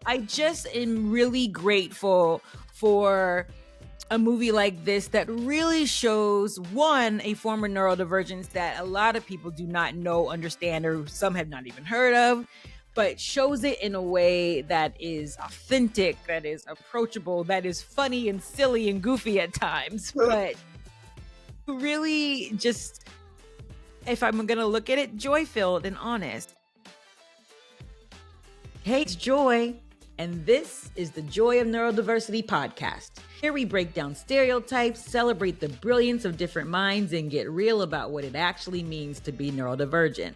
I just am really grateful for a movie like this that really shows, one, a form of neurodivergence that a lot of people do not know, understand, or some have not even heard of, but shows it in a way that is authentic, that is approachable, that is funny and silly and goofy at times, but really just, if I'm gonna look at it, joy-filled and honest. Hey, it's Joy, and this is the Joy of Neurodiversity podcast. Here we break down stereotypes, celebrate the brilliance of different minds, and get real about what it actually means to be neurodivergent.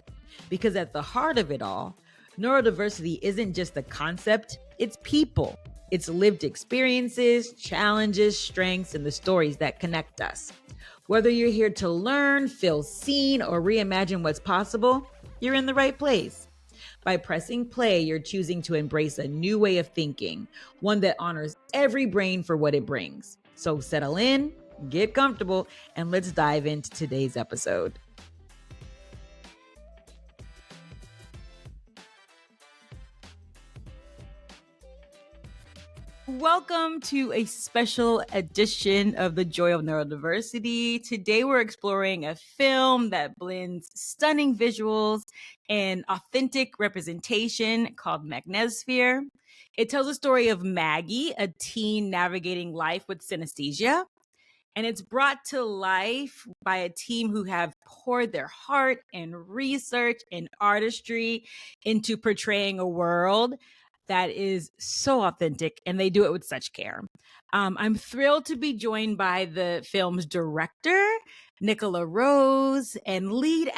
Because at the heart of it all, neurodiversity isn't just a concept, it's people. It's lived experiences, challenges, strengths, and the stories that connect us. Whether you're here to learn, feel seen, or reimagine what's possible, you're in the right place. By pressing play, you're choosing to embrace a new way of thinking, one that honors every brain for what it brings. So settle in, get comfortable, and let's dive into today's episode. Welcome to a special edition of the Joy of Neurodiversity. Today we're exploring a film that blends stunning visuals and authentic representation called Magnetosphere. It tells the story of Maggie, a teen navigating life with synesthesia, and it's brought to life by a team who have poured their heart and research and artistry into portraying a world that is so authentic, and they do it with such care. I'm thrilled to be joined by the film's director, Nicola Rose, and lead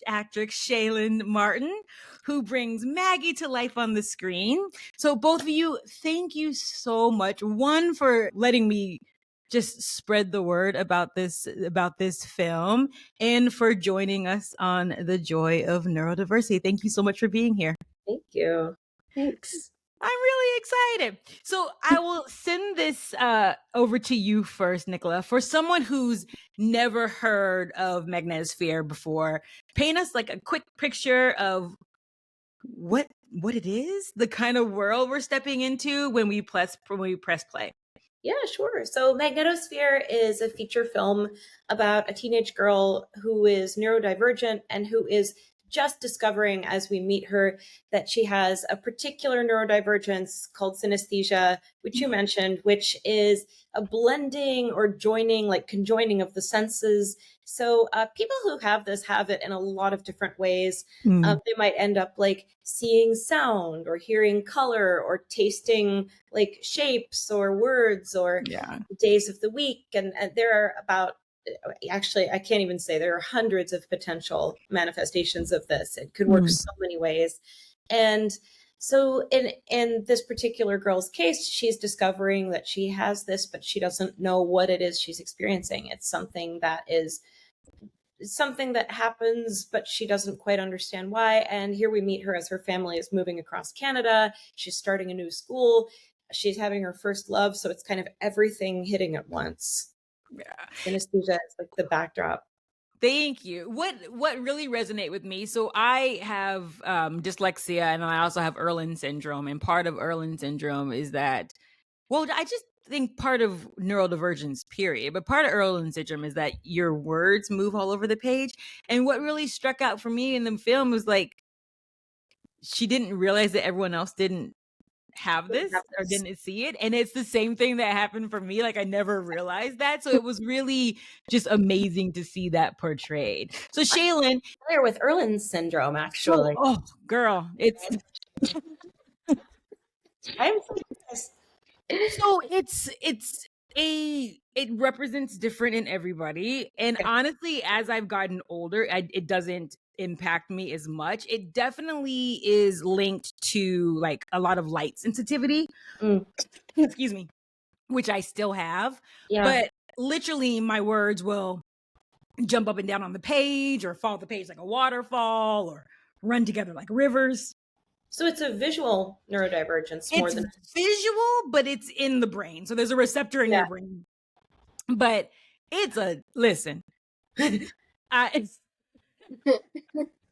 actress Shayelin Martin, who brings Maggie to life on the screen. So both of you, thank you so much. One, for letting me just spread the word about this film, and for joining us on the Joy of Neurodiversity. Thank you so much for being here. Thank you. Thanks. I'm really excited. So I will send this over to you first, Nicola. For someone who's never heard of Magnetosphere before, paint us like a quick picture of what it is, the kind of world we're stepping into when we press play. Yeah, sure. So Magnetosphere is a feature film about a teenage girl who is neurodivergent and who is just discovering, as we meet her, that she has a particular neurodivergence called synesthesia, which you mentioned, which is a blending or joining, like conjoining of the senses. So people who have this have it in a lot of different ways. They might end up like seeing sound or hearing color or tasting like shapes or words or days of the week. And there are about, actually, I can't even say, there are hundreds of potential manifestations of this. It could work so many ways. And so in this particular girl's case, she's discovering that she has this, but she doesn't know what it is she's experiencing. It's something that happens, but she doesn't quite understand why. And here we meet her as her family is moving across Canada. She's starting a new school. She's having her first love. So it's kind of everything hitting at once. Yeah. Synesthesia is like the backdrop. Thank you. What really resonate with me, so I have dyslexia, and I also have Erland syndrome, and part of Erland syndrome is that, well, I just think part of neurodivergence, period, but part of Erland syndrome is that your words move all over the page. And what really struck out for me in the film was like, she didn't realize that everyone else didn't have this or didn't see it, and it's the same thing that happened for me. Like, I never realized that, so it was really just amazing to see that portrayed. So Shayelin, I'm familiar with Erland syndrome, actually. oh girl, it's I'm so it represents different in everybody, and honestly, as I've gotten older, it doesn't impact me as much. It definitely is linked to like a lot of light sensitivity, excuse me, which I still have. But literally my words will jump up and down on the page or fall off the page like a waterfall or run together like rivers. So it's a visual neurodivergence more than visual, but it's in the brain. So there's a receptor in your brain. But it's a listen.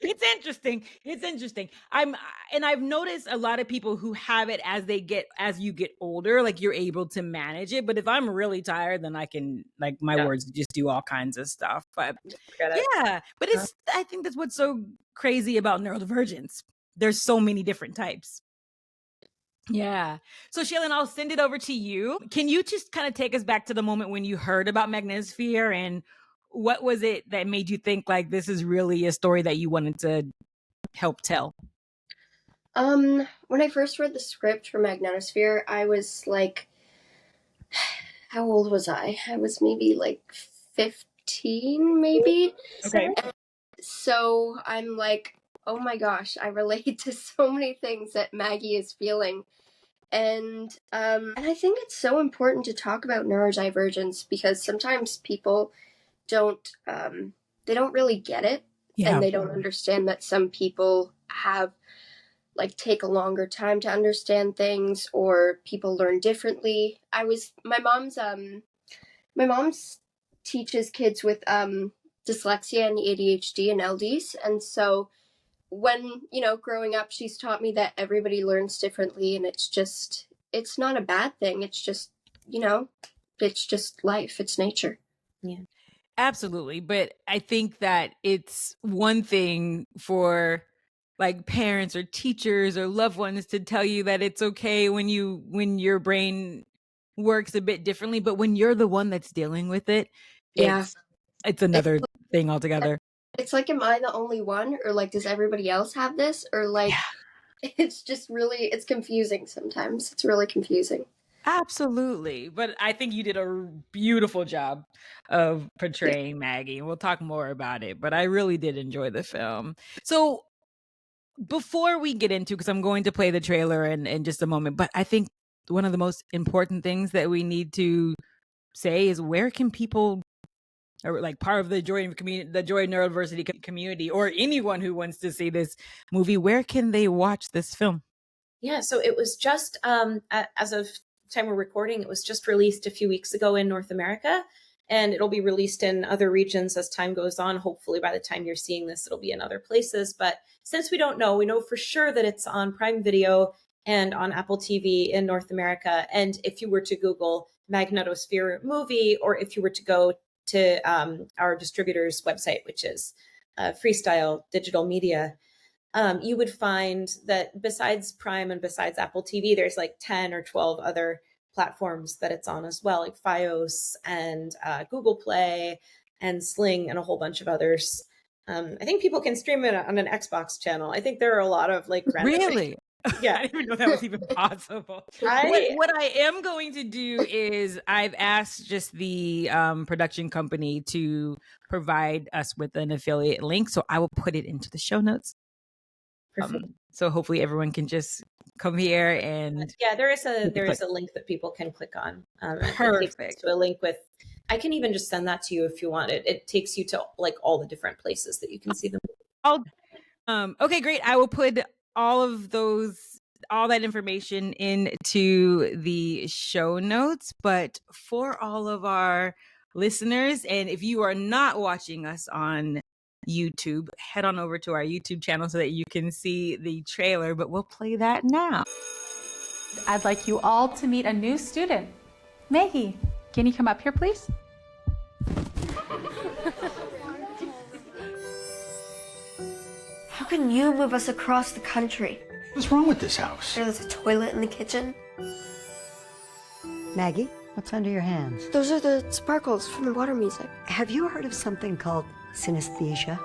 It's interesting. It's interesting. I've noticed a lot of people who have it as you get older, like you're able to manage it. But if I'm really tired, then I can like my words just do all kinds of stuff. But yeah, but I think that's what's so crazy about neurodivergence. There's so many different types. Yeah. So Shayelin, I'll send it over to you. Can you just kind of take us back to the moment when you heard about Magnetosphere and what was it that made you think like this is really a story that you wanted to help tell? When I first read the script for Magnetosphere, I was like, how old was I? I was maybe like 15, maybe. Okay. So I'm like, oh my gosh, I relate to so many things that Maggie is feeling. And I think it's so important to talk about neurodivergence because sometimes people don't really get it. Yeah. And they don't understand that some people have take a longer time to understand things, or people learn differently. My mom's teaches kids with dyslexia and ADHD and LDs, and so when growing up, she's taught me that everybody learns differently, and it's not a bad thing. It's just it's just life. It's nature. Yeah, absolutely. But I think that it's one thing for like parents or teachers or loved ones to tell you that it's okay when your brain works a bit differently, but when you're the one that's dealing with it, it's another thing altogether. It's like, am I the only one, or like does everybody else have this, or like it's just really, it's confusing sometimes. It's really confusing. Absolutely. But I think you did a beautiful job of portraying Maggie. We'll talk more about it, but I really did enjoy the film. So before we get into, because I'm going to play the trailer in just a moment, but I think one of the most important things that we need to say is where can people, or like part of the Joy community, the Joy Neurodiversity community, or anyone who wants to see this movie, where can they watch this film? Yeah, so it was just, as of time we're recording, it was just released a few weeks ago in North America, and it'll be released in other regions as time goes on. Hopefully by the time you're seeing this, it'll be in other places. But since we don't know, we know for sure that it's on Prime Video and on Apple TV in North America. And if you were to Google Magnetosphere movie, or if you were to go to our distributor's website, which is Freestyle Digital Media, you would find that besides Prime and besides Apple TV, there's like 10 or 12 other platforms that it's on as well, like Fios and Google Play and Sling and a whole bunch of others. I think people can stream it on an Xbox channel. I think there are a lot of like really. Yeah, I didn't even know that was even possible. What I am going to do is I've asked just the production company to provide us with an affiliate link, so I will put it into the show notes. So hopefully everyone can just come here and there is a link that people can click on. Perfect. To a link with, I can even just send that to you if you want it. It takes you to like all the different places that you can see them. Okay, great. I will put all that information into the show notes. But for all of our listeners, and if you are not watching us on YouTube, head on over to our YouTube channel so that you can see the trailer, but we'll play that now. I'd like you all to meet a new student. Maggie, can you come up here, please? How can you move us across the country? What's wrong with this house? There's a toilet in the kitchen. Maggie, what's under your hands? Those are the sparkles from the water music. Have you heard of something called synesthesia?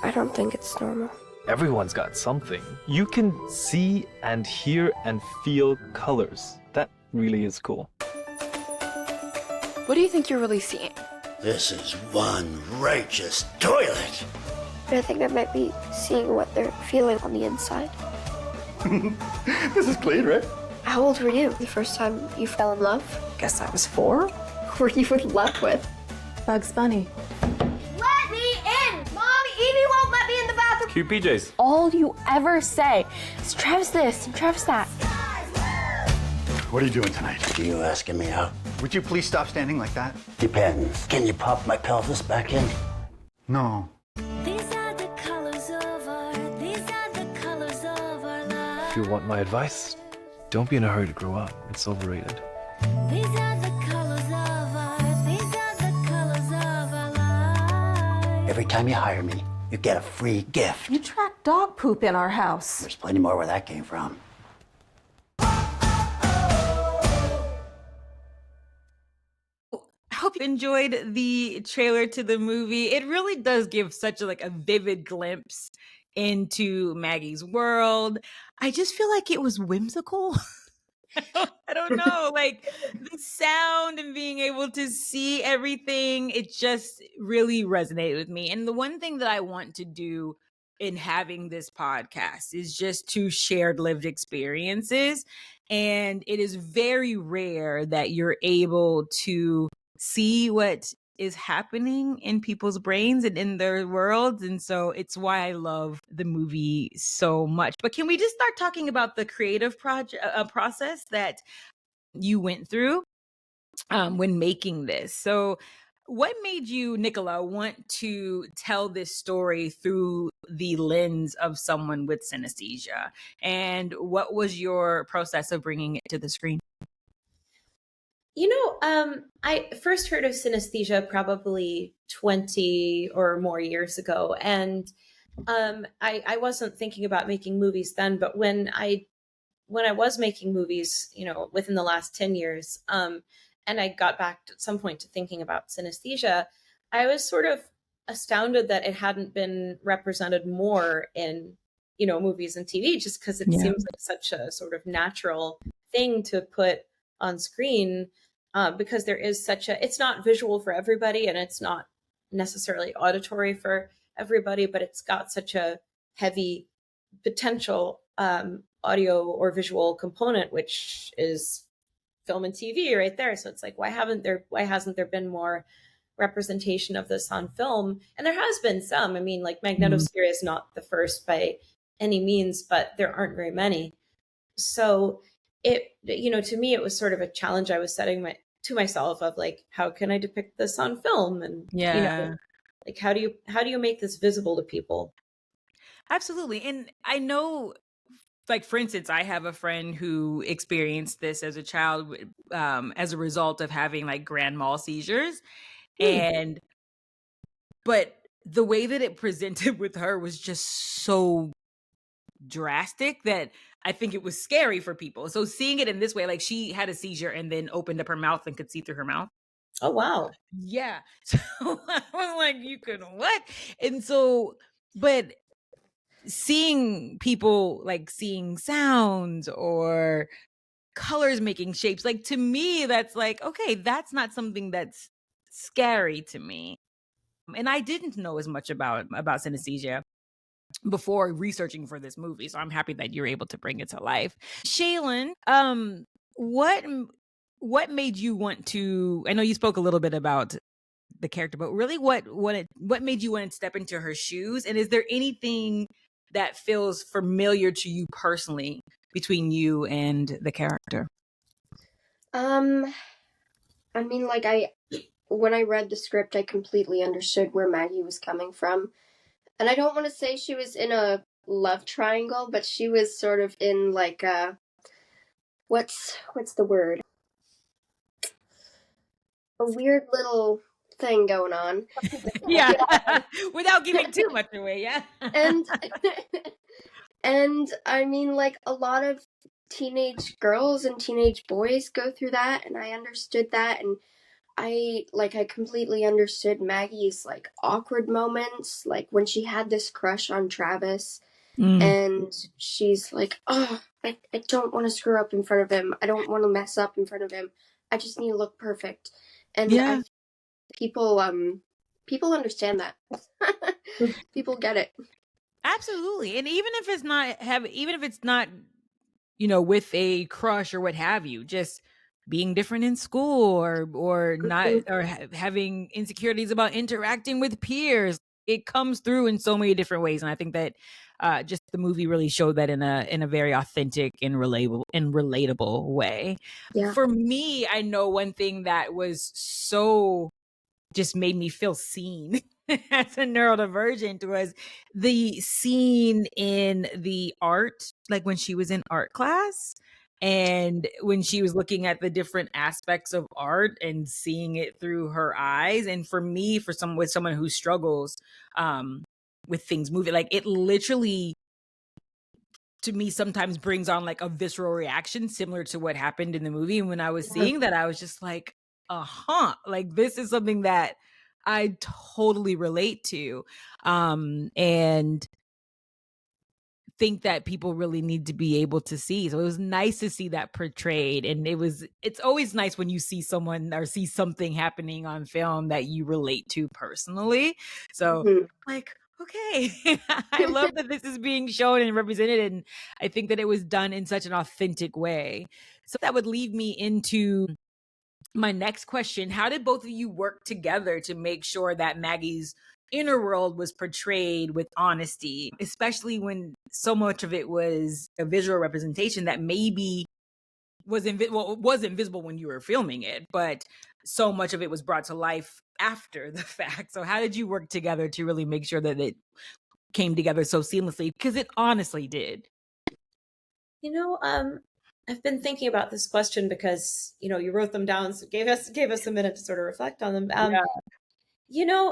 I don't think it's normal. Everyone's got something. You can see and hear and feel colors. That really is cool. What do you think you're really seeing? This is one righteous toilet. But I think I might be seeing what they're feeling on the inside. This is clean, right? How old were you the first time you fell in love? Guess I was 4. Who were you in love with? Bugs Bunny. Let me in! Mom, Evie won't let me in the bathroom! Cute PJs. All you ever say is Travis this and Travis that. What are you doing tonight? Are you asking me out? Would you please stop standing like that? Depends. Can you pop my pelvis back in? No. This you want my advice, don't be in a hurry to grow up. It's overrated. These are the colors of art. These are the colors of our lives. Every time you hire me, you get a free gift. You track dog poop in our house. There's plenty more where that came from. I hope you enjoyed the trailer to the movie. It really does give such a vivid glimpse into Maggie's world. I just feel like it was whimsical. I don't know, like the sound and being able to see everything, it just really resonated with me. And the one thing that I want to do in having this podcast is just to share lived experiences. And it is very rare that you're able to see what is happening in people's brains and in their worlds. And so it's why I love the movie so much. But can we just start talking about the creative process that you went through when making this? So what made you, Nicola, want to tell this story through the lens of someone with synesthesia? And what was your process of bringing it to the screen? I first heard of synesthesia probably 20 or more years ago. And I wasn't thinking about making movies then, but when I was making movies, within the last 10 years, and I got back at some point to thinking about synesthesia, I was sort of astounded that it hadn't been represented more in, movies and TV, just because it seems like such a sort of natural thing to put on screen, because there is it's not visual for everybody, and it's not necessarily auditory for everybody, but it's got such a heavy potential audio or visual component, which is film and TV right there. So it's like, why hasn't there been more representation of this on film? And there has been some. I mean, like Magnetosphere is not the first by any means, but there aren't very many. So to me, it was sort of a challenge I was setting to myself of like, how can I depict this on film? And like, how do you make this visible to people? Absolutely. And I know, like, for instance, I have a friend who experienced this as a child as a result of having like grand mal seizures. But the way that it presented with her was just so drastic that I think it was scary for people. So seeing it in this way, like she had a seizure and then opened up her mouth and could see through her mouth. Oh, wow. Yeah. So I was like, you could what? And so, but seeing people like seeing sounds or colors making shapes, like to me, that's like, okay, that's not something that's scary to me. And I didn't know as much about synesthesia before researching for this movie. So I'm happy that you're able to bring it to life. Shayelin, what made you want to, I know you spoke a little bit about the character, but really what made you want to step into her shoes? And is there anything that feels familiar to you personally between you and the character? I mean, like when I read the script, I completely understood where Maggie was coming from. And I don't want to say she was in a love triangle, but she was sort of in like a, what's the word? A weird little thing going on. Yeah. Without giving too much away, yeah. And I mean, like a lot of teenage girls and teenage boys go through that, and I understood that, and I completely understood Maggie's like awkward moments, like when she had this crush on Travis, and she's like, oh, I don't want to screw up in front of him. I don't want to mess up in front of him. I just need to look perfect. And people understand that. People get it. Absolutely. And even if it's not, with a crush or what have you, just being different in school or not, or having insecurities about interacting with peers, it comes through in so many different ways. And I think that just the movie really showed that in a very authentic and relatable way. Yeah. For me, I know one thing that was so just made me feel seen as a neurodivergent was the scene in the art, like when she was in art class and when she was looking at the different aspects of art and seeing it through her eyes. And for me, with someone who struggles with things moving, like it literally to me sometimes brings on like a visceral reaction similar to what happened in the movie. And when I was seeing that, I was just like, like this is something that I totally relate to. And think that people really need to be able to see. So it was nice to see that portrayed. And it's always nice when you see someone or see something happening on film that you relate to personally. So like, okay, I love that this is being shown and represented. And I think that it was done in such an authentic way. So that would lead me into my next question. How did both of you work together to make sure that Maggie's inner world was portrayed with honesty, especially when so much of it was a visual representation that maybe was invisible when you were filming it, but so much of it was brought to life after the fact. So how did you work together to really make sure that it came together so seamlessly? Because it honestly did. I've been thinking about this question because, you wrote them down, so gave us a minute to sort of reflect on them.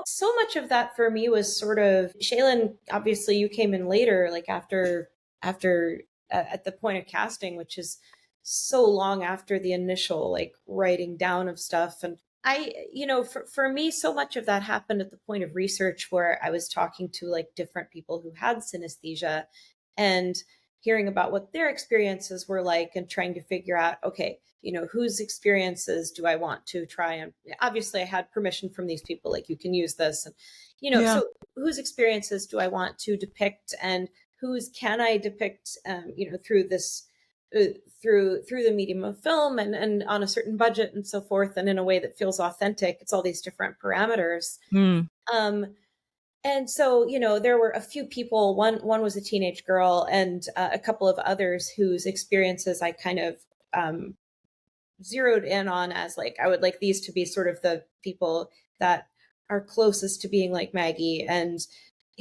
So much of that for me was sort of Shayelin. Obviously, you came in later, like after at the point of casting, which is so long after the initial like writing down of stuff. And for me, so much of that happened at the point of research where I was talking to like different people who had synesthesia and hearing about what their experiences were like and trying to figure out, okay, whose experiences do I want to try? And obviously I had permission from these people, like you can use this. And, so whose experiences do I want to depict and whose can I depict, through this, through the medium of film and on a certain budget and so forth. And in a way that feels authentic. It's all these different parameters. And so, there were a few people, one was a teenage girl and a couple of others whose experiences I kind of zeroed in on as like, I would like these to be sort of the people that are closest to being like Maggie and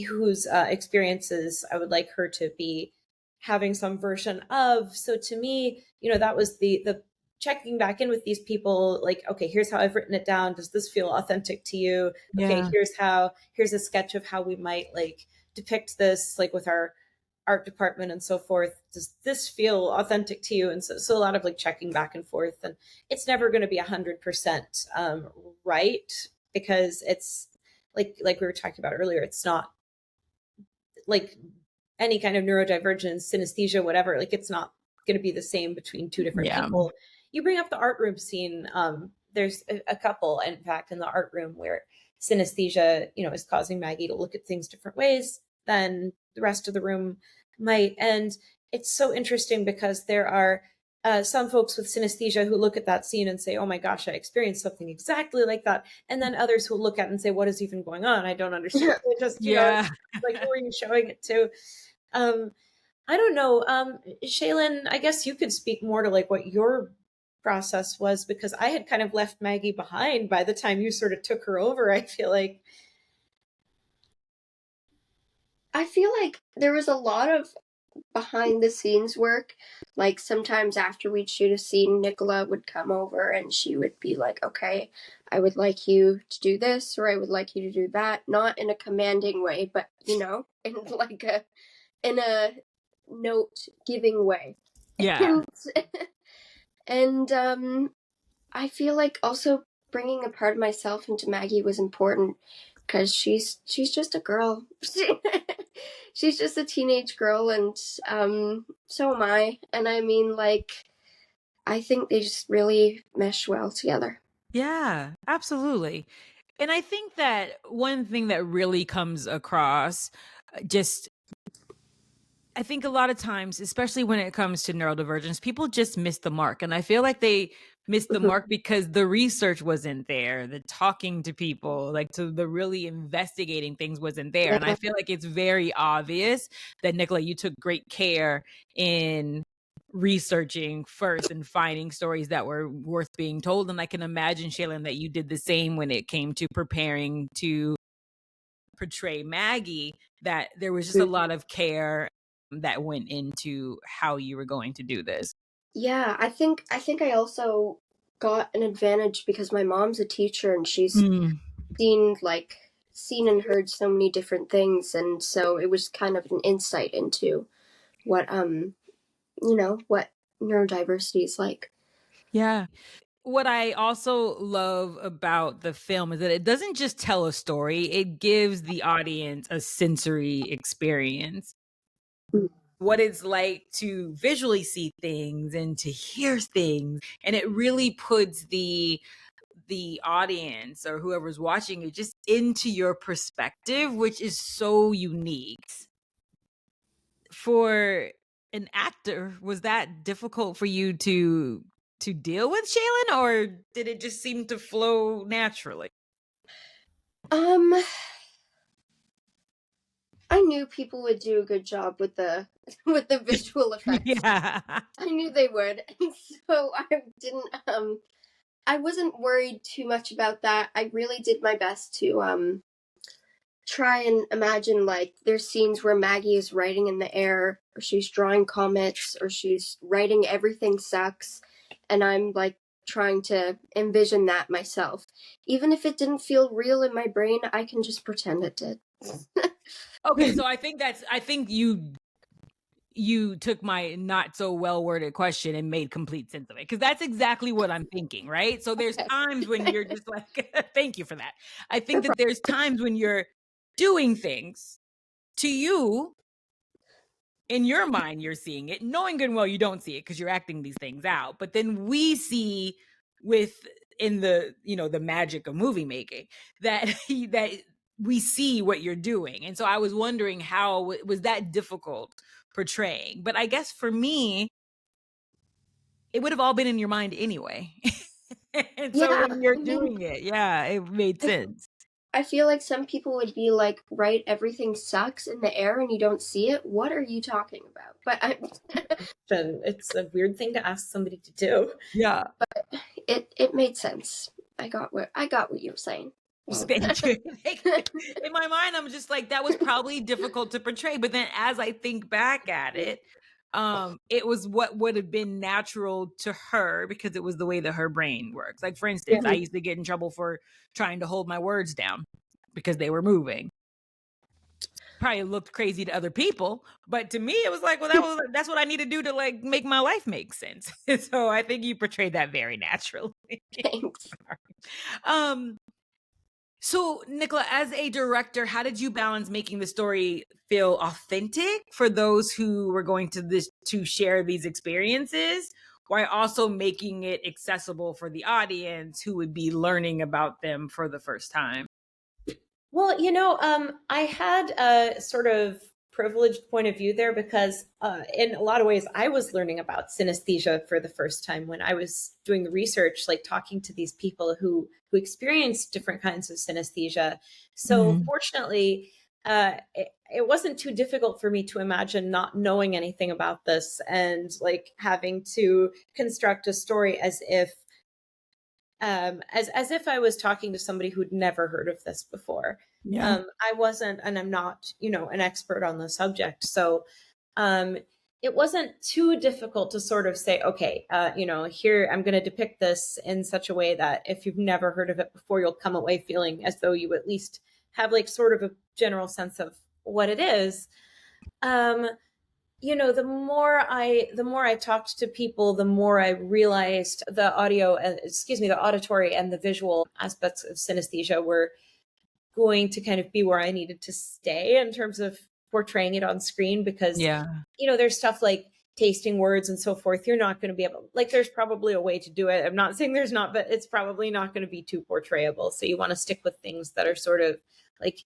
whose experiences I would like her to be having some version of. So to me, that was the checking back in with these people, like, okay, here's how I've written it down. Does this feel authentic to you? Okay, here's a sketch of how we might like depict this, like with our art department and so forth. Does this feel authentic to you? And so a lot of like checking back and forth. And it's never going to be 100% right, because it's like we were talking about earlier, it's not like any kind of neurodivergence, synesthesia, whatever, like it's not going to be the same between two different people. You bring up the art room scene. There's a couple, in fact, in the art room where synesthesia, is causing Maggie to look at things different ways than the rest of the room might. And it's so interesting because there are some folks with synesthesia who look at that scene and say, oh my gosh, I experienced something exactly like that. And then others who look at it and say, what is even going on? I don't understand. It just, like, who are you showing it to? I don't know. Shayelin, I guess you could speak more to like what your process was, because I had kind of left Maggie behind by the time you sort of took her over, I feel like. I feel like there was a lot of behind the scenes work. Like sometimes after we'd shoot a scene, Nicola would come over and she would be like, okay, I would like you to do this, or I would like you to do that. Not in a commanding way, but in like in a note giving way. Yeah. And I feel like also bringing a part of myself into Maggie was important, because she's just a girl. She's just a teenage girl, and so am I. And I mean, like, I think they just really mesh well together. Yeah, absolutely. And I think that one thing that really comes across, I think a lot of times, especially when it comes to neurodivergence, people just miss the mark. And I feel like they missed the mark because the research wasn't there, the talking to people, like to the really investigating things wasn't there. And I feel like it's very obvious that, Nicola, you took great care in researching first and finding stories that were worth being told. And I can imagine, Shayelin, that you did the same when it came to preparing to portray Maggie, that there was just a lot of care that went into how you were going to do this. Yeah, I think I also got an advantage because my mom's a teacher and she's seen and heard so many different things, and so it was kind of an insight into what what neurodiversity is like. Yeah. What I also love about the film is that it doesn't just tell a story, it gives the audience a sensory experience. What it's like to visually see things and to hear things. And it really puts the audience or whoever's watching it just into your perspective, which is so unique. For an actor, was that difficult for you to deal with, Shayelin, or did it just seem to flow naturally? I knew people would do a good job with the visual effects. Yeah. I knew they would. And so I wasn't worried too much about that. I really did my best to try and imagine, like, there's scenes where Maggie is writing in the air, or she's drawing comets, or she's writing everything sucks, and I'm like trying to envision that myself. Even if it didn't feel real in my brain, I can just pretend it did. Okay, so I think you took my not so well worded question and made complete sense of it, because that's exactly what I'm thinking, right? So there's times when you're just like, thank you for that. I think that there's times when you're doing things to you, in your mind, you're seeing it, knowing good and well you don't see it because you're acting these things out. But then we see in the the magic of movie making that that we see what you're doing. And so I was wondering, how was that difficult portraying? But I guess for me, it would have all been in your mind anyway. And so when you're doing it, it made sense. I feel like some people would be like, write everything sucks in the air and you don't see it. What are you talking about? But it's a weird thing to ask somebody to do. Yeah. But it made sense. I got what you were saying. Thank you. In my mind, I'm just like, that was probably difficult to portray. But then as I think back at it, it was what would have been natural to her because it was the way that her brain works. Like, for instance, I used to get in trouble for trying to hold my words down because they were moving. Probably looked crazy to other people, but to me, it was like, well, that's what I need to do to like make my life make sense. So I think you portrayed that very naturally. Thanks. So, Nicola, as a director, how did you balance making the story feel authentic for those who were going to share these experiences, while also making it accessible for the audience who would be learning about them for the first time? Well, I had a sort of privileged point of view there because in a lot of ways, I was learning about synesthesia for the first time when I was doing the research, like talking to these people who experienced different kinds of synesthesia. So fortunately, it wasn't too difficult for me to imagine not knowing anything about this and like having to construct a story as if I was talking to somebody who'd never heard of this before. Yeah. I wasn't, and I'm not, an expert on the subject. So it wasn't too difficult to sort of say, okay, here I'm going to depict this in such a way that if you've never heard of it before, you'll come away feeling as though you at least have like sort of a general sense of what it is. The more I talked to people, the more I realized the auditory and the visual aspects of synesthesia were going to kind of be where I needed to stay in terms of portraying it on screen, because, there's stuff like tasting words and so forth. You're not going to be able, like, there's probably a way to do it. I'm not saying there's not, but it's probably not going to be too portrayable. So you want to stick with things that are sort of like,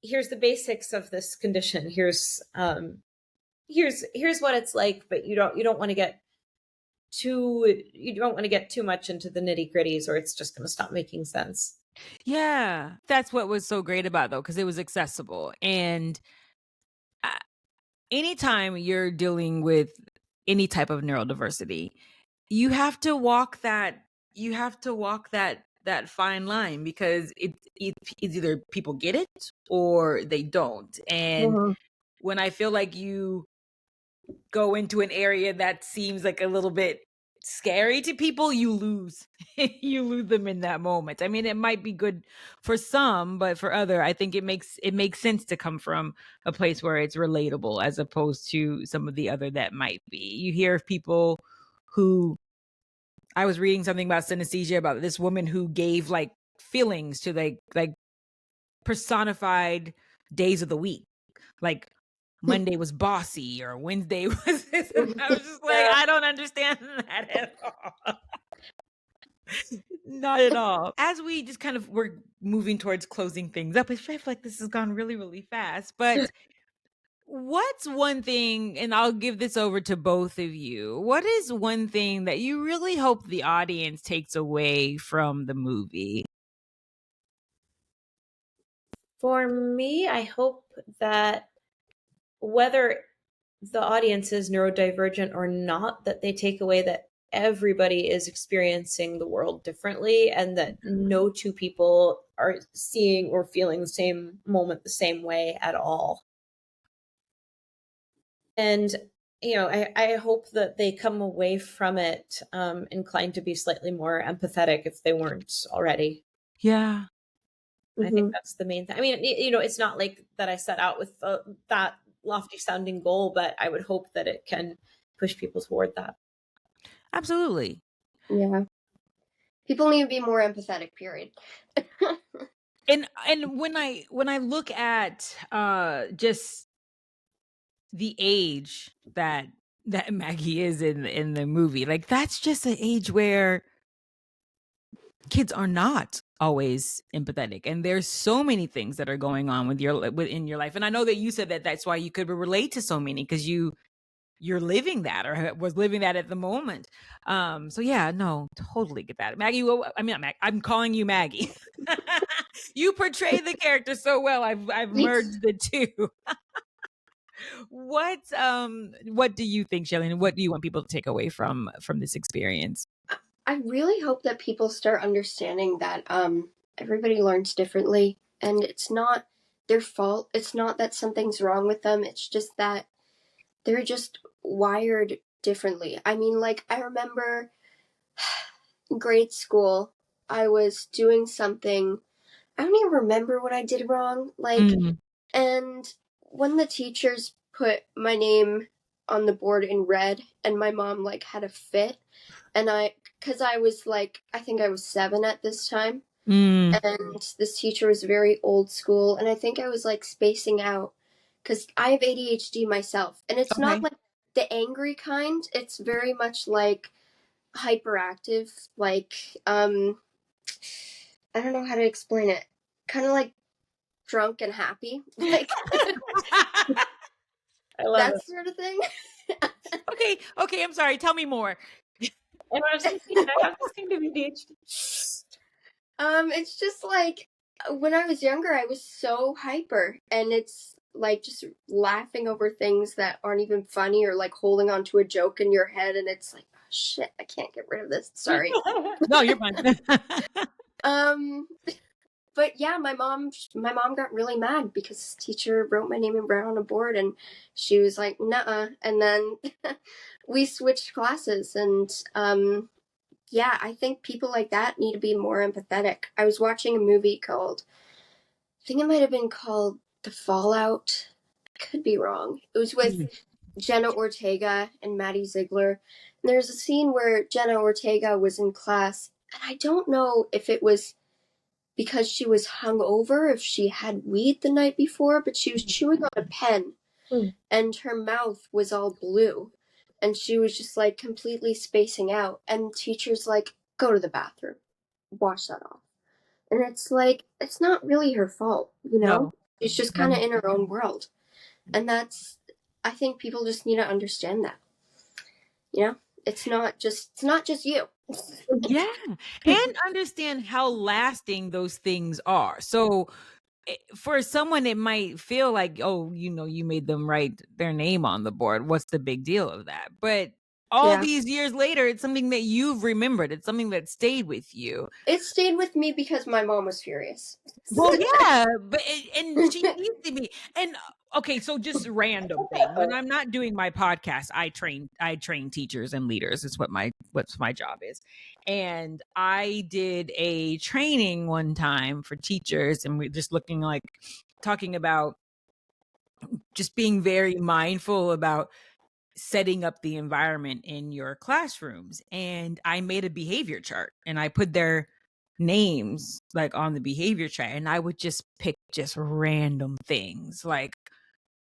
here's the basics of this condition. Here's what it's like, but you don't want to get too much into the nitty gritties, or it's just going to stop making sense. Yeah, that's what was so great about it, though, because it was accessible. And anytime you're dealing with any type of neurodiversity, you have to walk that that fine line, because it's either people get it or they don't. And when I feel like you go into an area that seems like a little bit scary to people, you lose you lose them in that moment. I mean, it might be good for some, but for other, I think it makes sense to come from a place where it's relatable, as opposed to some of the other that might be. You hear of people who, I was reading something about synesthesia, about this woman who gave like feelings to like personified days of the week, like Monday was bossy or Wednesday was this. And I was just like, I don't understand that at all. Not at all. As we just kind of we're moving towards closing things up, I feel like this has gone really, really fast. But what's one thing, and I'll give this over to both of you, what is one thing that you really hope the audience takes away from the movie? For me, I hope that whether the audience is neurodivergent or not, that they take away that everybody is experiencing the world differently, and that no two people are seeing or feeling the same moment the same way at all. And I hope that they come away from it inclined to be slightly more empathetic if they weren't already. Yeah. I think that's the main thing. I mean, it's not like that I set out with that lofty sounding goal, but I would hope that it can push people toward that. Absolutely. Yeah. People need to be more empathetic, period. And when I look at just the age that Maggie is in the movie, like that's just an age where kids are not always empathetic, and there's so many things that are going on within your life. And I know that you said that that's why you could relate to so many, because you're living that, or was living that at the moment. So yeah, no, totally get that. Maggie, I'm calling you Maggie. You portray the character so well. I've merged the two. What do you think, Shayelin? What do you want people to take away from this experience? I really hope that people start understanding that everybody learns differently, and it's not their fault. It's not that something's wrong with them. It's just that they're just wired differently. I mean, like, I remember in grade school, I was doing something. I don't even remember what I did wrong. And when the teachers put my name on the board in red, and my mom like had a fit, and because I was like, I think I was 7 at this time, and this teacher was very old school, and I think I was like spacing out, because I have ADHD myself, and it's not like the angry kind. It's very much like hyperactive, like I don't know how to explain it. Kind of like drunk and happy, like that sort of thing. Okay, I'm sorry. Tell me more. And I was like, I have this kind of ADHD. It's just like when I was younger, I was so hyper, and it's like just laughing over things that aren't even funny, or like holding on to a joke in your head, and it's like, oh, shit, I can't get rid of this. Sorry. No, you're fine. But yeah, my mom got really mad because the teacher wrote my name in brown on a board, and she was like, nuh-uh. And then we switched classes, and yeah, I think people like that need to be more empathetic. I was watching a movie called, I think it might have been called The Fallout. I could be wrong. It was with Jenna Ortega and Maddie Ziegler. And there's a scene where Jenna Ortega was in class, and I don't know if it was because she was hungover, if she had weed the night before, but she was chewing on a pen, and her mouth was all blue, and she was just like completely spacing out, and the teacher's like, go to the bathroom, wash that off. And it's like, it's not really her fault, No. She's just kind of in her own world. And I think people just need to understand that. It's not just you. Yeah. And understand how lasting those things are. So for someone, it might feel like, oh, you made them write their name on the board. What's the big deal of that? But all Yeah. these years later, it's something that you've remembered. It's something that stayed with you. It stayed with me because my mom was furious. Well, yeah, but and she needs to be. And okay, so just random thing. When I'm not doing my podcast, I train teachers and leaders. It's what my job is. And I did a training one time for teachers, and we're just talking about just being very mindful about setting up the environment in your classrooms. And I made a behavior chart and I put their names like on the behavior chart, and I would just pick just random things like,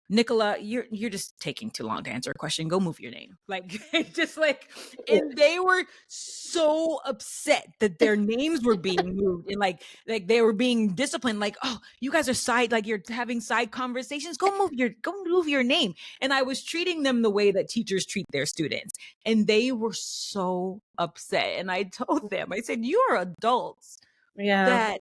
Nicola, you're just taking too long to answer a question. Go move your name. Like just like, and they were so upset that their names were being moved and like they were being disciplined. Like, oh, you guys are you're having side conversations. Go move your name. And I was treating them the way that teachers treat their students, and they were so upset. And I told them, I said, you are adults that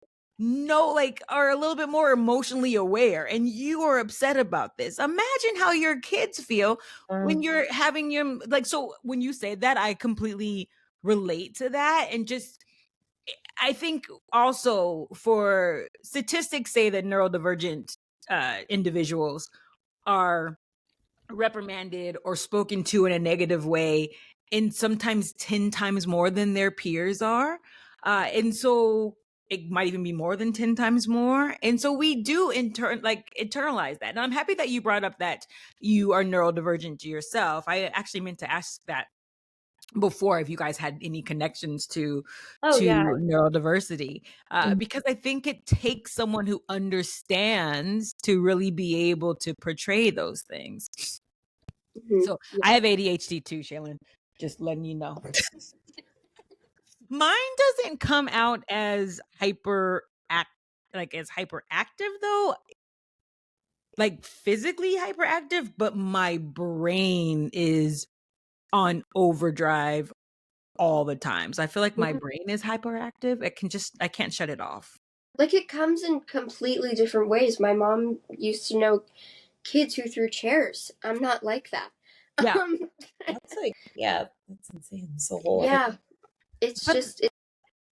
are a little bit more emotionally aware, and you are upset about this. Imagine how your kids feel when you're having your so when you say that, I completely relate to that. And just, I think also, for statistics say that neurodivergent individuals are reprimanded or spoken to in a negative way, and sometimes 10 times more than their peers are. And so it might even be more than 10 times more. And so we do internalize that. And I'm happy that you brought up that you are neurodivergent to yourself. I actually meant to ask that before, if you guys had any connections to neurodiversity, because I think it takes someone who understands to really be able to portray those things. So I have ADHD too, Shayelin, just letting you know. Mine doesn't come out as hyperactive though, like physically hyperactive, but my brain is on overdrive all the time. So I feel like my brain is hyperactive. I can't shut it off. Like, it comes in completely different ways. My mom used to know kids who threw chairs. I'm not like that. Yeah. That's that's insane. So whole. Yeah. It's just, it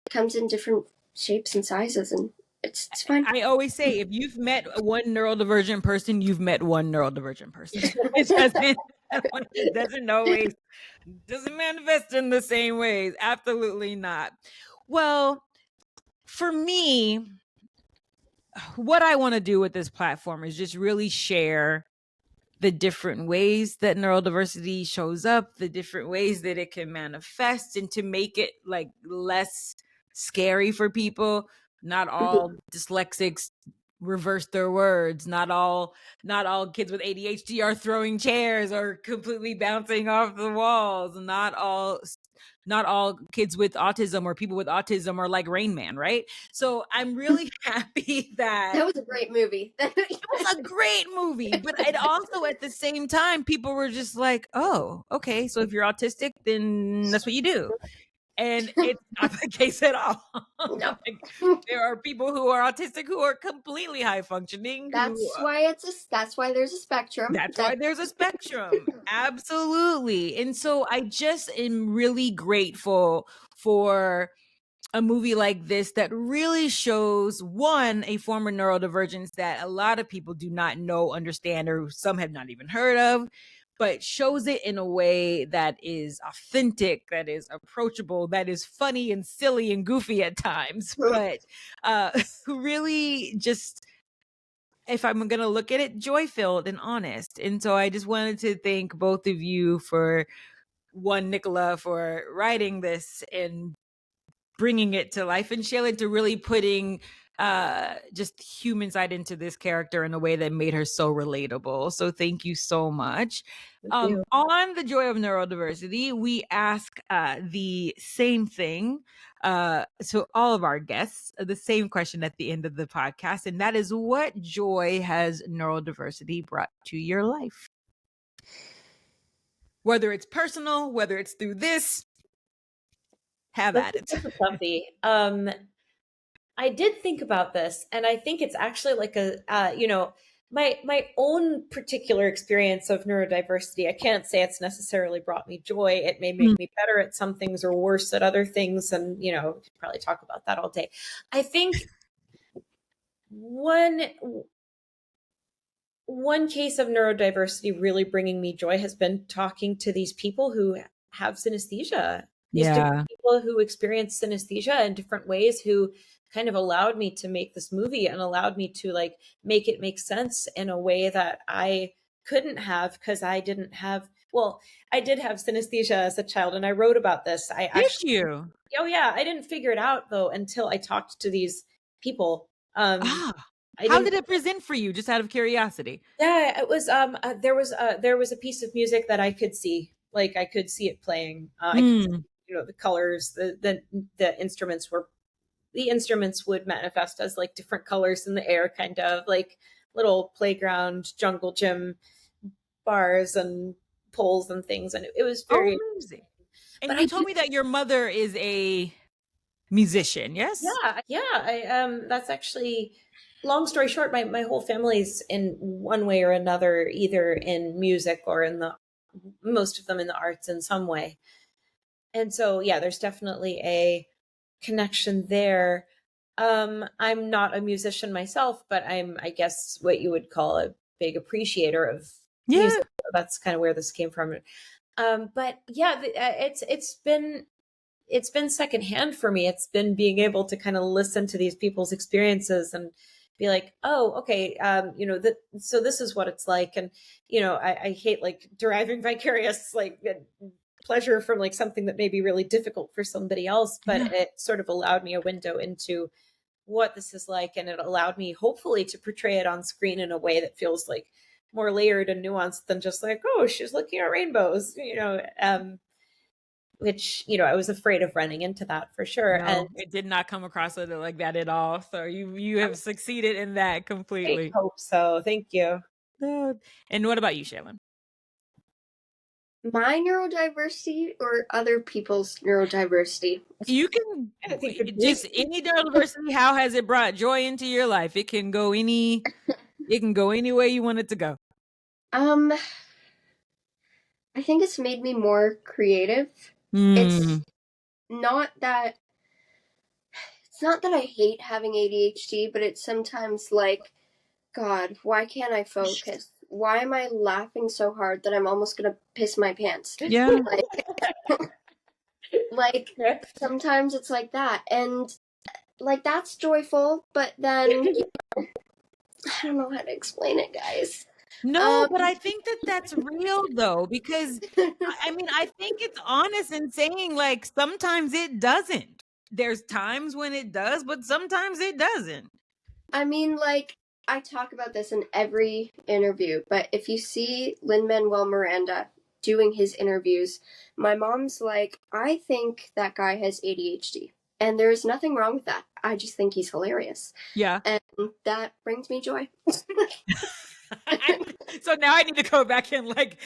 comes in different shapes and sizes, and it's fine. I always say, if you've met one neurodivergent person, you've met one neurodivergent person. It doesn't manifest in the same ways. Absolutely not. Well, for me, what I want to do with this platform is just really share the different ways that neurodiversity shows up, the different ways that it can manifest, and to make it like less scary for people. Not all dyslexics reverse their words. Not all kids with ADHD are throwing chairs or completely bouncing off the walls. Not all kids with autism or people with autism are like Rain Man, right? So I'm really happy that was a great movie. It was a great movie, but it also, at the same time, people were just like, oh, okay, so if you're autistic, then that's what you do. And it's not the case at all. No. There are people who are autistic who are completely high functioning. That's why there's a spectrum. That's why there's a spectrum. Absolutely. And so I just am really grateful for a movie like this that really shows, one, a form of neurodivergence that a lot of people do not know, understand, or some have not even heard of, but shows it in a way that is authentic, that is approachable, that is funny and silly and goofy at times, but really just, if I'm going to look at it, joy-filled and honest. And so I just wanted to thank both of you for, one, Nicola, for writing this and bringing it to life, and Shayelin to really putting just human side into this character in a way that made her so relatable. So thank you so much. On the Joy of Neurodiversity, we ask the same thing to all of our guests, the same question at the end of the podcast, and that is, what joy has neurodiversity brought to your life? Whether it's personal, whether it's through this, have at it. I did think about this, and I think it's actually like my own particular experience of neurodiversity, I can't say it's necessarily brought me joy. It may make me better at some things or worse at other things, and we could probably talk about that all day. I think one case of neurodiversity really bringing me joy has been talking to these people who have synesthesia. These different people who experience synesthesia in different ways, who kind of allowed me to make this movie and allowed me to like make it make sense in a way that I couldn't have, because I didn't have, well, I did have synesthesia as a child, and I wrote about this. I actually, oh yeah, I didn't figure it out though until I talked to these people. How did it present for you, just out of curiosity? Yeah, it was there was a piece of music that I could see, like I could see it playing. I could see, the colors, the instruments were, the instruments would manifest as like different colors in the air, kind of like little playground jungle gym bars and poles and things, and it was very amazing. And but you told me that your mother is a musician, yes? Yeah. I that's actually, long story short, my whole family's in one way or another, either in music or in most of them in the arts in some way. And so, yeah, there's definitely a connection there. I'm not a musician myself, but I'm, I guess, what you would call a big appreciator of music. That's kind of where this came from. But yeah, it's been secondhand for me. It's been being able to kind of listen to these people's experiences and be like, oh, okay, so this is what it's like. And, I hate like deriving vicarious like pleasure from like something that may be really difficult for somebody else, but it sort of allowed me a window into what this is like. And it allowed me hopefully to portray it on screen in a way that feels like more layered and nuanced than just like, oh, she's looking at rainbows, which, I was afraid of running into that for sure. No, and it did not come across like that at all. So you have succeeded in that completely. I hope so. Thank you. And what about you, Shayelin? My neurodiversity or other people's neurodiversity? You can just any neurodiversity. How has it brought joy into your life? It can go any way you want it to go. I think it's made me more creative. It's not that I hate having ADHD, but it's sometimes like, God, why can't I focus? Why am I laughing so hard that I'm almost gonna piss my pants? Yeah. like sometimes it's like that, and like that's joyful, but then I don't know how to explain it, guys. No, but I think that's real though, because I think it's honest in saying like sometimes it doesn't. There's times when it does, but sometimes it doesn't. I mean, like, I talk about this in every interview, but if you see Lin-Manuel Miranda doing his interviews, my mom's like, I think that guy has ADHD. And there's nothing wrong with that. I just think he's hilarious. Yeah. And that brings me joy. So now I need to go back and like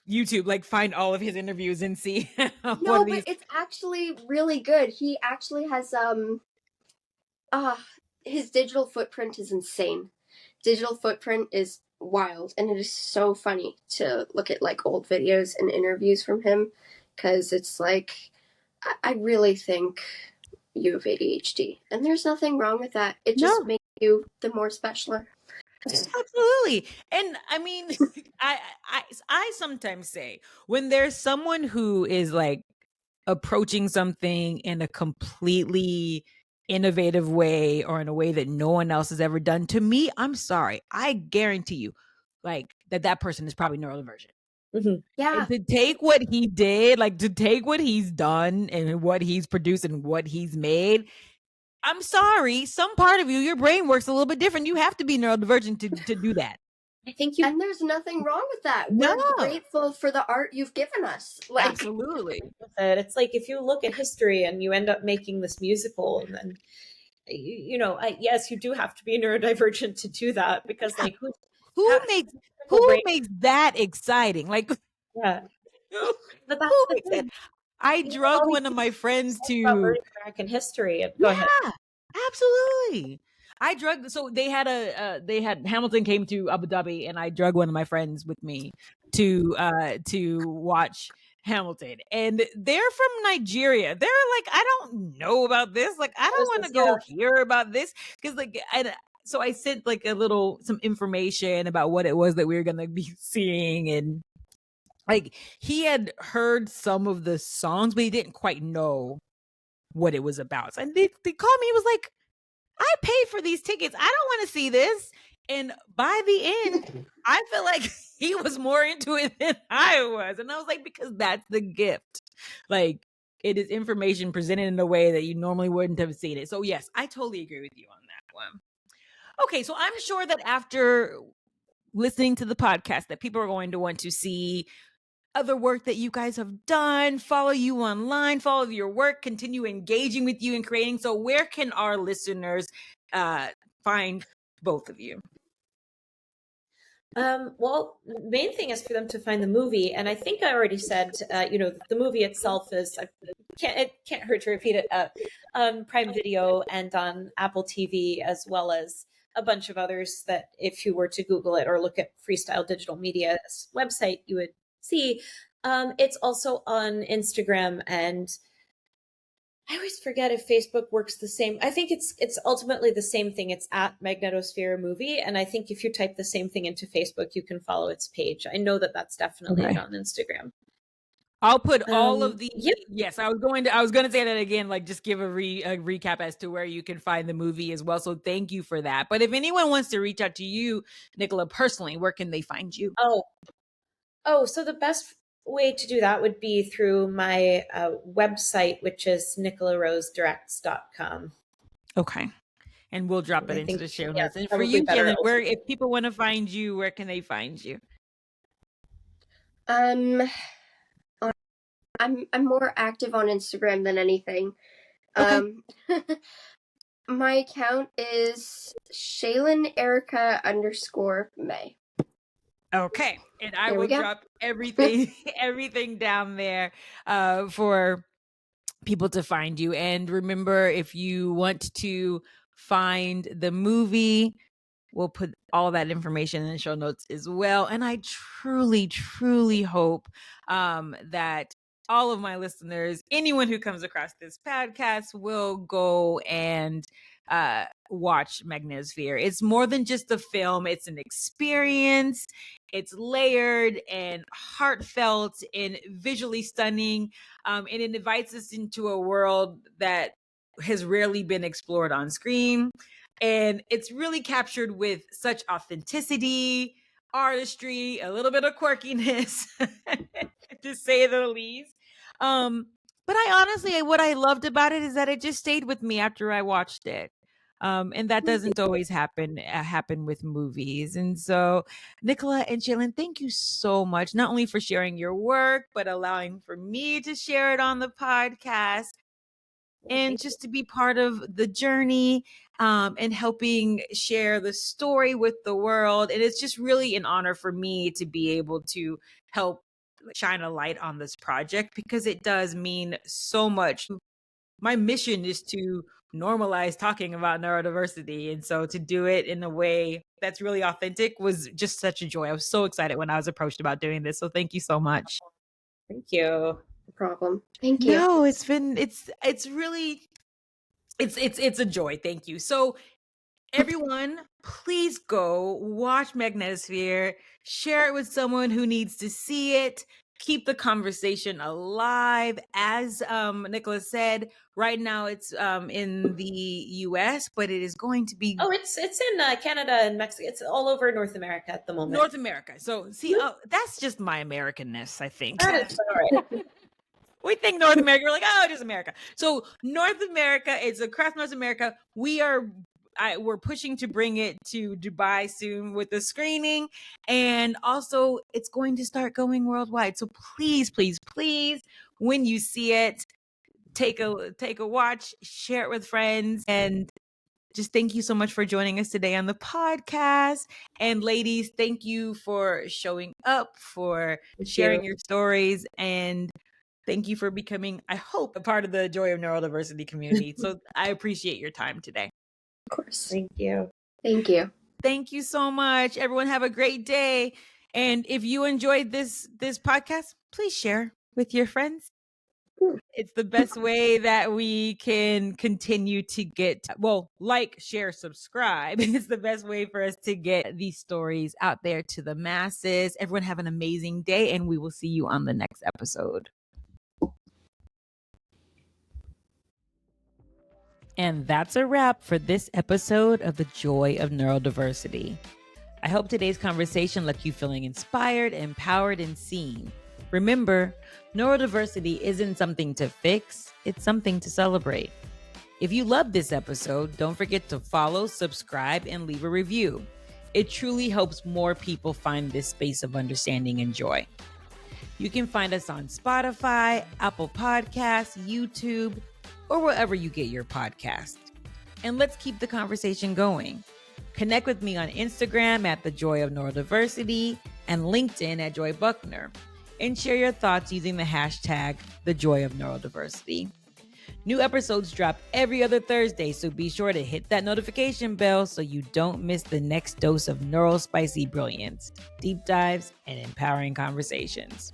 YouTube, like find all of his interviews and see. No, but it's actually really good. He actually has his digital footprint is insane. Digital footprint is wild, and it is so funny to look at like old videos and interviews from him, because it's like, I really think you have ADHD, and there's nothing wrong with that. It just makes you the more specialer. Absolutely. And I mean, I sometimes say when there's someone who is like approaching something in a completely innovative way or in a way that no one else has ever done, to me, I'm sorry, I guarantee you like that person is probably neurodivergent. Mm-hmm. Yeah. And to take what he did, like to take what he's done and what he's produced and what he's made, I'm sorry, some part of you, your brain works a little bit different. You have to be neurodivergent to do that. I think you, and there's nothing wrong with that. No. We're grateful for the art you've given us. Like, absolutely. It's like if you look at history and you end up making this musical, and then yes, you do have to be neurodivergent to do that, because like who makes that exciting? Like, yeah, but that's who makes that? I drug one of my friends to American history. Go ahead. Absolutely. I drugged. So they had Hamilton came to Abu Dhabi, and I drugged one of my friends with me to watch Hamilton, and they're from Nigeria. They're like, I don't know about this. Like, I don't want to go hear about this because so I sent like some information about what it was that we were gonna be seeing, and like he had heard some of the songs, but he didn't quite know what it was about. And they called me. He was like, I paid for these tickets. I don't want to see this. And by the end, I feel like he was more into it than I was. And I was like, because that's the gift. Like, it is information presented in a way that you normally wouldn't have seen it. So yes, I totally agree with you on that one. Okay, so I'm sure that after listening to the podcast that people are going to want to see other work that you guys have done, follow you online, follow your work, continue engaging with you and creating. So where can our listeners find both of you? Well, the main thing is for them to find the movie. And I think I already said, the movie itself is, it can't hurt to repeat it, on Prime Video and on Apple TV, as well as a bunch of others that if you were to Google it or look at Freestyle Digital Media's website, you would see. It's also on Instagram, and I always forget if Facebook works the same. I think it's ultimately the same thing. It's at Magnetosphere Movie, and I think if you type the same thing into Facebook, you can follow its page. I know that that's definitely on Instagram. I'll put all of the yes. I was going to say that again. Like, just give a recap as to where you can find the movie as well. So thank you for that. But if anyone wants to reach out to you, Nicola, personally, where can they find you? So the best way to do that would be through my website, which is nicolaRoseDirects.com. Okay. And we'll drop it into the show notes. And for you, Shayelin, if people want to find you, where can they find you? I'm more active on Instagram than anything. Okay. My account is Shayelin Erica _May. Okay, and I will drop everything down there for people to find you. And remember, if you want to find the movie, we'll put all that information in the show notes as well. And I truly, truly hope that all of my listeners, anyone who comes across this podcast, will go and watch Magnetosphere. It's more than just a film. It's an experience. It's layered and heartfelt and visually stunning. And it invites us into a world that has rarely been explored on screen. And it's really captured with such authenticity, artistry, a little bit of quirkiness, to say the least. But what I loved about it is that it just stayed with me after I watched it. And that doesn't always happen with movies. And so, Nicola and Shayelin, thank you so much, not only for sharing your work, but allowing for me to share it on the podcast and just to be part of the journey and helping share the story with the world. And it's just really an honor for me to be able to help shine a light on this project because it does mean so much. My mission is to normalize talking about neurodiversity. And so to do it in a way that's really authentic was just such a joy. I was so excited when I was approached about doing this. So thank you so much. Thank you. No problem. Thank you. No, it's really a joy. Thank you. So everyone, please go watch Magnetosphere, share it with someone who needs to see it. Keep the conversation alive. As Nicola said, right now it's in the US, but it is going to be it's in Canada and Mexico. It's all over North America at the moment. North America. So see, that's just my Americanness, I think. That is all right. We think North America, we're like, oh, just America. So North America, it's across North America. We're pushing to bring it to Dubai soon with the screening. And also it's going to start going worldwide. So please, please, please, when you see it, take a watch, share it with friends, and just thank you so much for joining us today on the podcast. And ladies, thank you for showing up, for sharing your stories, and thank you for becoming, I hope, a part of the Joy of Neurodiversity community. So I appreciate your time today. Of course. Thank you. Thank you. Thank you so much. Everyone have a great day. And if you enjoyed this podcast, please share with your friends. It's the best way that we can continue to get, like, share, subscribe. It's the best way for us to get these stories out there to the masses. Everyone have an amazing day, and we will see you on the next episode. And that's a wrap for this episode of The Joy of Neurodiversity. I hope today's conversation left you feeling inspired, empowered, and seen. Remember, neurodiversity isn't something to fix, it's something to celebrate. If you loved this episode, don't forget to follow, subscribe, and leave a review. It truly helps more people find this space of understanding and joy. You can find us on Spotify, Apple Podcasts, YouTube, or wherever you get your podcast. And let's keep the conversation going. Connect with me on Instagram at The Joy of Neurodiversity and LinkedIn at Joy Buckner, and share your thoughts using the hashtag The Joy of Neurodiversity. New episodes drop every other Thursday, so be sure to hit that notification bell so you don't miss the next dose of neurospicy brilliance, deep dives, and empowering conversations.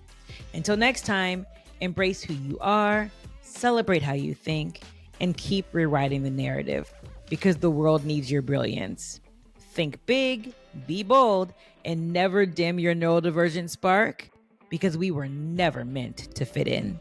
Until next time, embrace who you are, celebrate how you think, and keep rewriting the narrative, because the world needs your brilliance. Think big, be bold, and never dim your neurodivergent spark, because we were never meant to fit in.